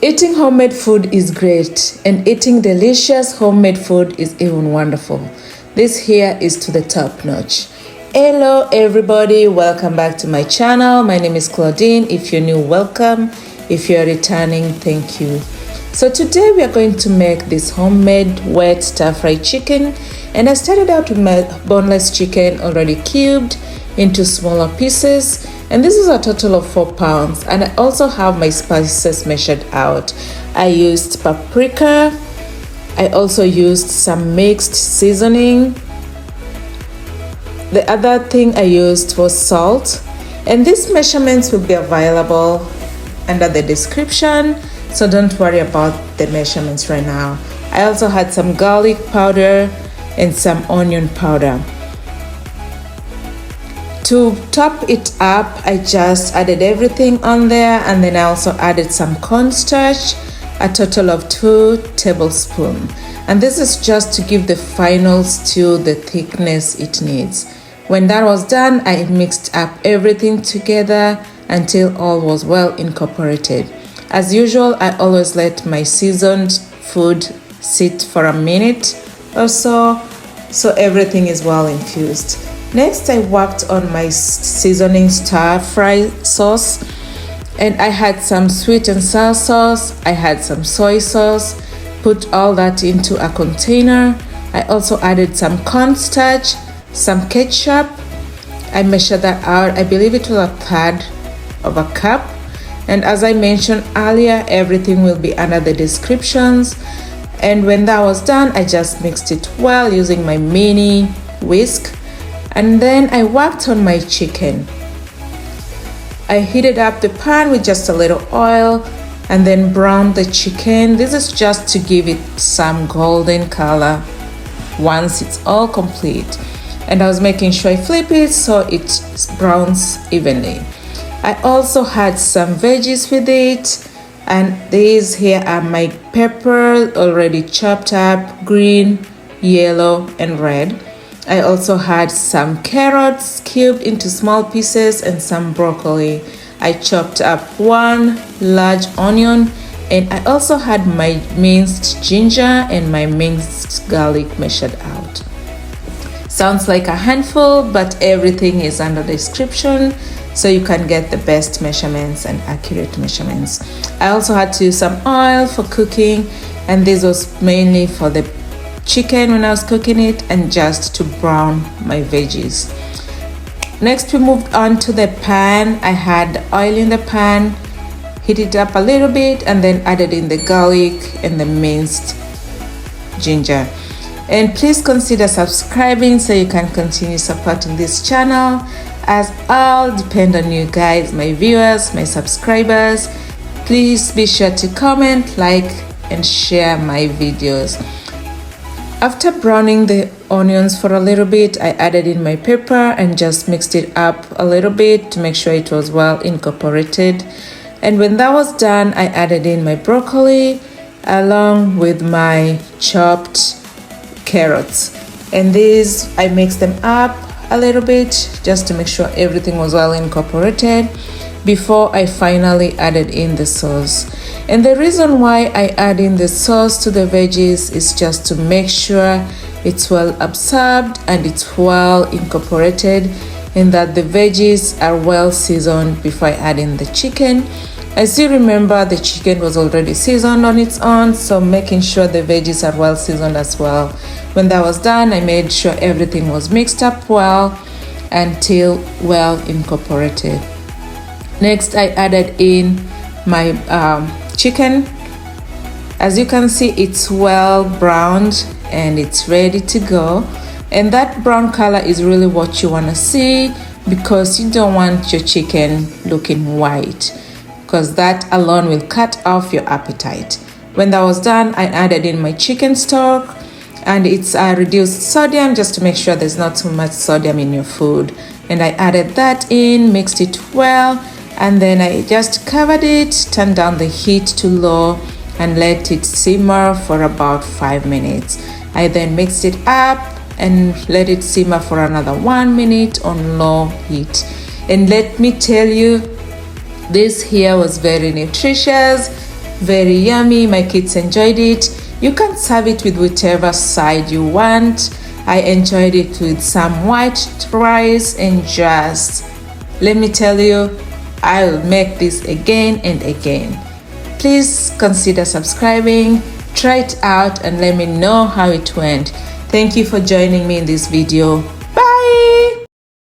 Eating homemade food is great, and eating delicious homemade food is even wonderful. This here is to the top notch. Hello everybody, welcome back to my channel. My name is Claudine. If you're new, welcome. If you're returning, thank you. So today we are going to make this homemade wet stir-fried chicken, and I started out with my boneless chicken already cubed into smaller pieces, and this is a total of 4 pounds. And I also have my spices measured out. I used paprika, I also used some mixed seasoning. The other thing I used was salt, and these measurements will be available under the description, so don't worry about the measurements right now. I also had some garlic powder and some onion powder. To top it up, I just added everything on there, and then I also added some cornstarch, a total of 2 tablespoons. And this is just to give the final stew the thickness it needs. When that was done, I mixed up everything together until all was well incorporated. As usual, I always let my seasoned food sit for a minute or so everything is well infused. Next, I worked on my seasoning stir-fry sauce, and I had some sweet and sour sauce, I had some soy sauce, put all that into a container. I also added some cornstarch, some ketchup. I measured that out. I believe it was 1/3 of a cup. And as I mentioned earlier, everything will be under the descriptions. And when that was done, I just mixed it well using my mini whisk. And then I worked on my chicken. I heated up the pan with just a little oil and then browned the chicken. This is just to give it some golden color once it's all complete. And I was making sure I flip it so it browns evenly. I also had some veggies with it, and these here are my pepper already chopped up, green, yellow, and red. I also had some carrots cubed into small pieces and some broccoli. I chopped up 1 large onion, and I also had my minced ginger and my minced garlic measured out. Sounds like a handful, but everything is under the description, so you can get the best measurements and accurate measurements. I also had to use some oil for cooking, and this was mainly for the chicken when I was cooking it and just to brown my veggies. Next, we moved on to the pan. I had oil in the pan, heat it up a little bit, and then added in the garlic and the minced ginger. And please consider subscribing so you can continue supporting this channel, as all depend on you guys, my viewers, my subscribers. Please be sure to comment, like, and share my videos. After browning the onions for a little bit, I added in my pepper and just mixed it up a little bit to make sure it was well incorporated. And when that was done, I added in my broccoli along with my chopped carrots. And these, I mixed them up a little bit just to make sure everything was well incorporated before I finally added in the sauce. And the reason why I add in the sauce to the veggies is just to make sure it's well absorbed and it's well incorporated, and that the veggies are well seasoned before I add in the chicken. As you remember, the chicken was already seasoned on its own, so making sure the veggies are well seasoned as well. When that was done, I made sure everything was mixed up well until well incorporated. Next, I added in my chicken. As you can see, it's well browned and it's ready to go. And that brown color is really what you want to see, because you don't want your chicken looking white, because that alone will cut off your appetite. When that was done, I added in my chicken stock, and it's reduced sodium just to make sure there's not too much sodium in your food. And I added that in, mixed it well, and then I just covered it, turned down the heat to low, and let it simmer for about 5 minutes. I then mixed it up and let it simmer for another 1 minute on low heat. And let me tell you, this here was very nutritious, Very yummy. My kids enjoyed it. You can serve it with whichever side you want. I enjoyed it with some white rice, and just let me tell you, I'll make this again and again. Please consider subscribing, try it out, and let me know how it went. Thank you for joining me in this video.